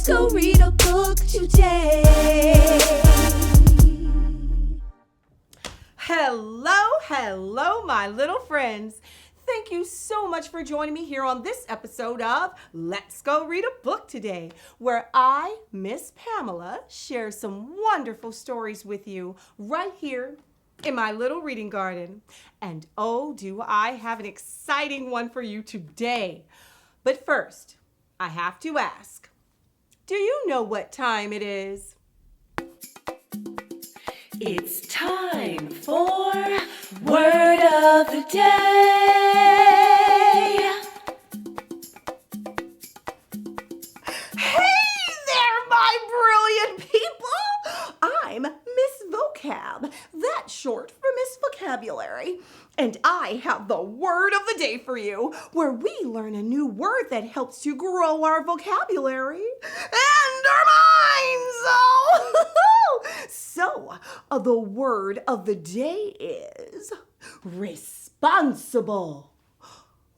Let's go read a book today. Hello, my little friends. Thank you so much for joining me here on this episode of Let's Go Read a Book Today, where I, Miss Pamela, share some wonderful stories with you right here in my little reading garden. And oh, do I have an exciting one for you today. But first, I have to ask, do you know what time it is? It's time for Word of the Day. Hey there, my brilliant people! I'm Miss Vocab. That's short for Miss Vocabulary. And I have the word of the day for you, where we learn a new word that helps to grow our vocabulary and our minds. Oh! So, the word of the day is responsible.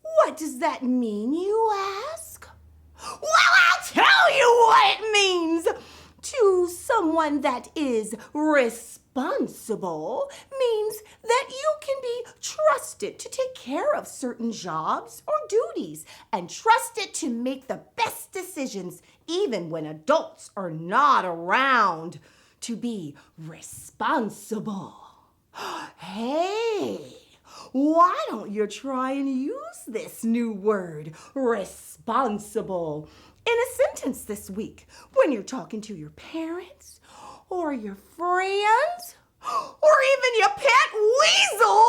What does that mean, you ask? Well, I'll tell you what it means. To someone that is responsible means that you can be trusted to take care of certain jobs or duties and trusted to make the best decisions even when adults are not around. To be responsible. Hey, why don't you try and use this new word, responsible, in a sentence this week when you're talking to your parents or your friends or even your pet weasel?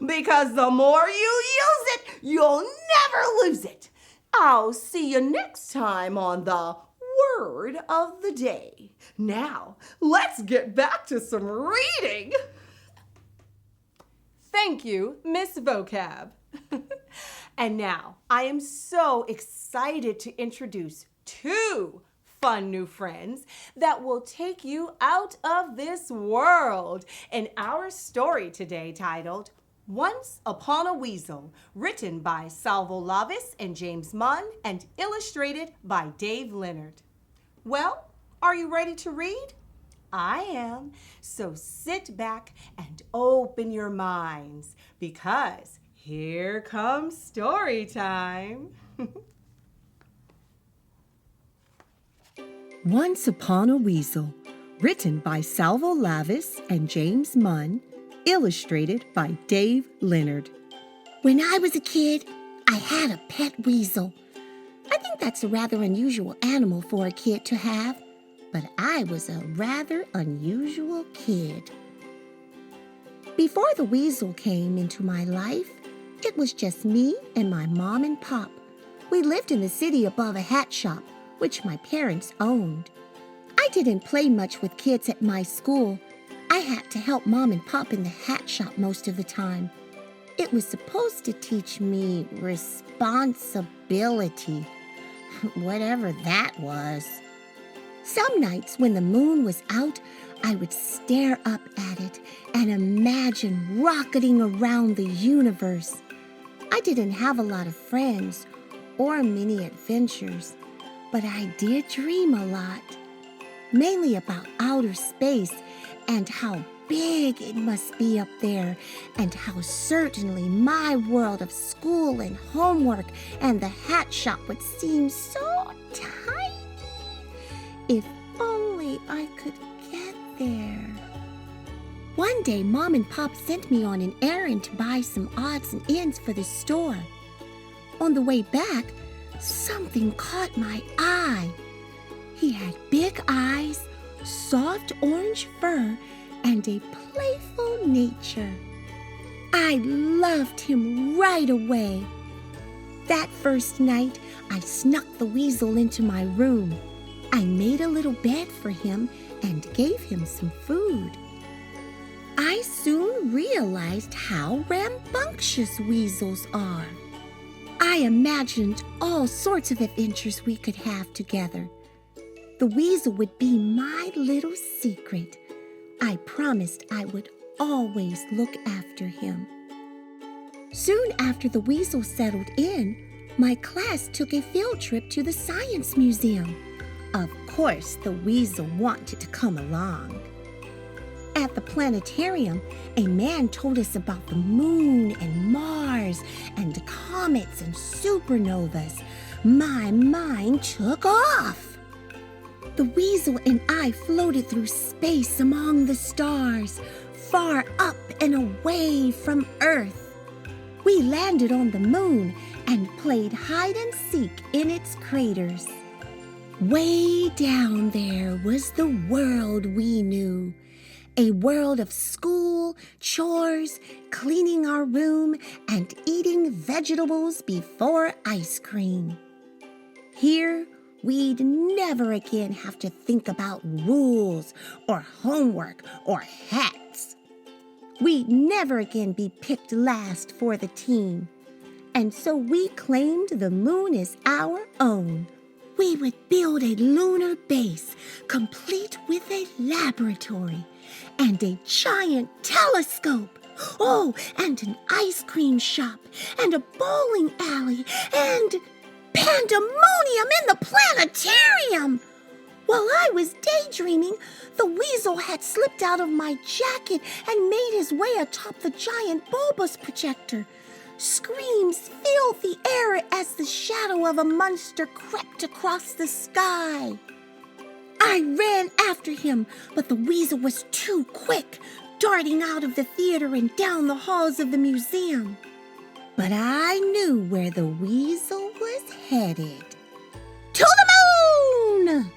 Because the more you use it, you'll never lose it. I'll see you next time on the Word of the Day. Now, let's get back to some reading. Thank you, Miss Vocab. And now, I am so excited to introduce two fun new friends that will take you out of this world in our story today titled Once Upon a Weasel, written by Salvo, Lavis, and James Munn, and illustrated by Dave Leonard. Well, are you ready to read? I am. So sit back and open your minds, because here comes story time. Once Upon a Weasel, written by Salvo Lavis and James Munn, illustrated by Dave Leonard. When I was a kid, I had a pet weasel. I think that's a rather unusual animal for a kid to have, but I was a rather unusual kid. Before the weasel came into my life, it was just me and my mom and pop. We lived in the city above a hat shop, which my parents owned. I didn't play much with kids at my school. I had to help Mom and Pop in the hat shop most of the time. It was supposed to teach me responsibility, whatever that was. Some nights when the moon was out, I would stare up at it and imagine rocketing around the universe. I didn't have a lot of friends or many adventures, but I did dream a lot, mainly about outer space and how big it must be up there, and how certainly my world of school and homework and the hat shop would seem so tiny. If only I could get there. One day, Mom and Pop sent me on an errand to buy some odds and ends for the store. On the way back, something caught my eye. He had big eyes, soft orange fur, and a playful nature. I loved him right away. That first night, I snuck the weasel into my room. I made a little bed for him and gave him some food. I soon realized how rambunctious weasels are. I imagined all sorts of adventures we could have together. The weasel would be my little secret. I promised I would always look after him. Soon after the weasel settled in, my class took a field trip to the Science Museum. Of course, the weasel wanted to come along. At the planetarium, a man told us about the moon and Mars and comets and supernovas. My mind took off. The weasel and I floated through space among the stars, far up and away from Earth. We landed on the moon and played hide and seek in its craters. Way down there was the world we knew. A world of school, chores, cleaning our room, and eating vegetables before ice cream. Here, we'd never again have to think about rules or homework or hats. We'd never again be picked last for the team. And so we claimed the moon as our own. We would build a lunar base, complete with a laboratory and a giant telescope. Oh, and an ice cream shop and a bowling alley and pandemonium in the planetarium. While I was daydreaming, the weasel had slipped out of my jacket and made his way atop the giant bulbous projector. Screams filled the air as the shadow of a monster crept across the sky. I ran after him, but the weasel was too quick, darting out of the theater and down the halls of the museum. But I knew where the weasel was headed. To the moon!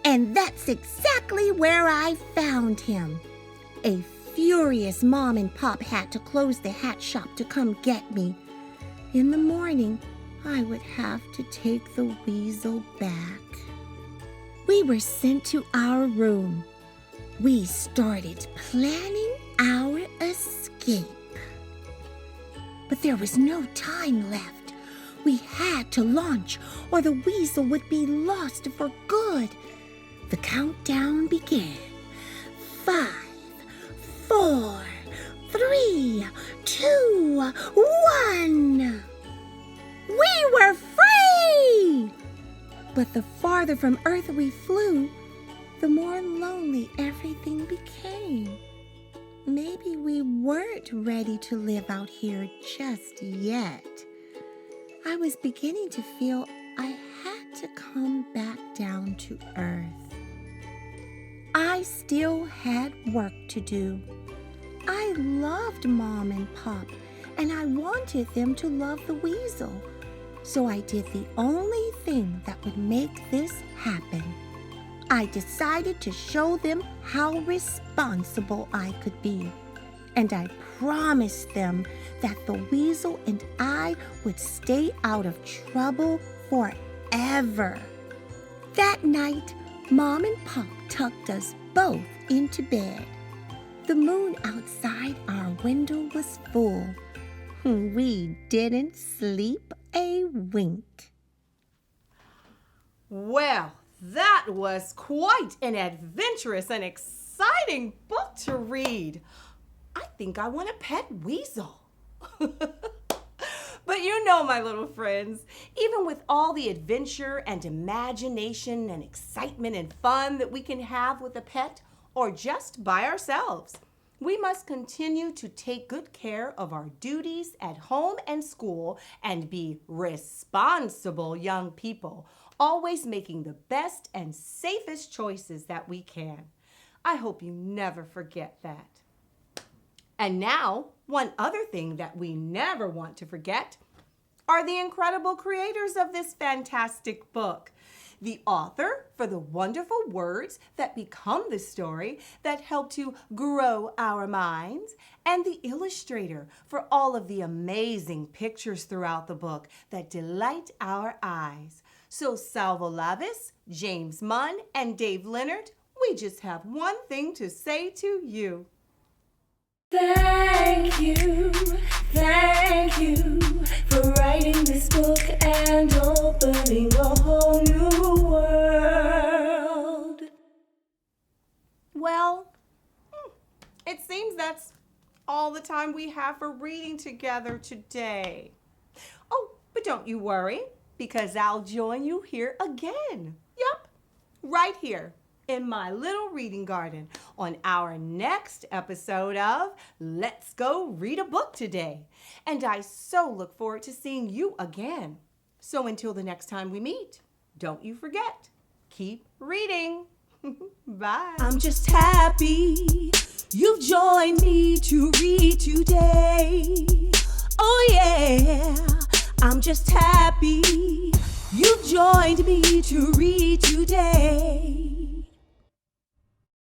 And that's exactly where I found him. A furious Mom and Pop had to close the hat shop to come get me. In the morning, I would have to take the weasel back. We were sent to our room. We started planning our escape. But there was no time left. We had to launch, or the weasel would be lost for good. The countdown began. 5, 4, 3, 2, 1. We were free! But the farther from Earth we flew, the more lonely everything became. Maybe we weren't ready to live out here just yet. I was beginning to feel I had to come back down to Earth. I still had work to do. I loved Mom and Pop, and I wanted them to love the weasel. So I did the only thing that would make this happen. I decided to show them how responsible I could be. And I promised them that the weasel and I would stay out of trouble forever. That night, Mom and Pop tucked us both into bed. The moon outside our window was full. We didn't sleep a wink. Well, that was quite an adventurous and exciting book to read. I think I want a pet weasel. But you know, my little friends, even with all the adventure and imagination and excitement and fun that we can have with a pet or just by ourselves, we must continue to take good care of our duties at home and school and be responsible young people, always making the best and safest choices that we can. I hope you never forget that. And now, one other thing that we never want to forget are the incredible creators of this fantastic book. The author for the wonderful words that become the story that help to grow our minds, and the illustrator for all of the amazing pictures throughout the book that delight our eyes. So Salvo Lavis, James Munn, and Dave Leonard, we just have one thing to say to you. Thank you for writing this book and opening a whole new world. Well, it seems that's all the time we have for reading together today. Oh, But don't you worry, because I'll join you here again. Yup, right here in my little reading garden on our next episode of Let's Go Read a Book Today. And I so look forward to seeing you again. So until the next time we meet, don't you forget, keep reading. Bye. I'm just happy you've joined me to read today. Oh yeah, I'm just happy you joined me to read today.